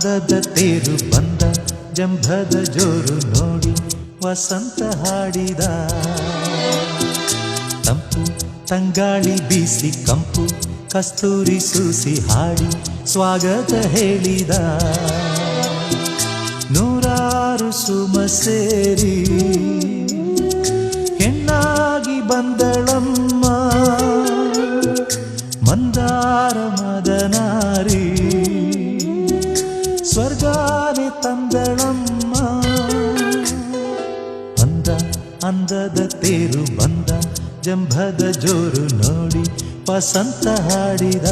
ಅಂದದ ತೇರು ಬಂದ ಜಂಭದ ಜೋರು ನೋಡಿ ವಸಂತ ಹಾಡಿದ ತಂಪು ತಂಗಾಳಿ ಬೀಸಿ ಕಂಪು ಕಸ್ತೂರಿ ಸೂಸಿ ಹಾಡಿ ಸ್ವಾಗತ ಹೇಳಿದ ನೂರಾರು ಸುಮ ಸೇರಿ ಹೆಣ್ಣಾಗಿ ಬಂದಳಮ್ಮ ಮಂದಾರ ಮದನಾರಿ ಸ್ವರ್ಗಾನೆ ತಂದಳಮ್ಮ ಅಂದ ಅಂದದ ತೇರು ಬಂದ ಜಂಭದ ಜೋರು ನೋಡಿ ವಸಂತ ಹಾಡಿದ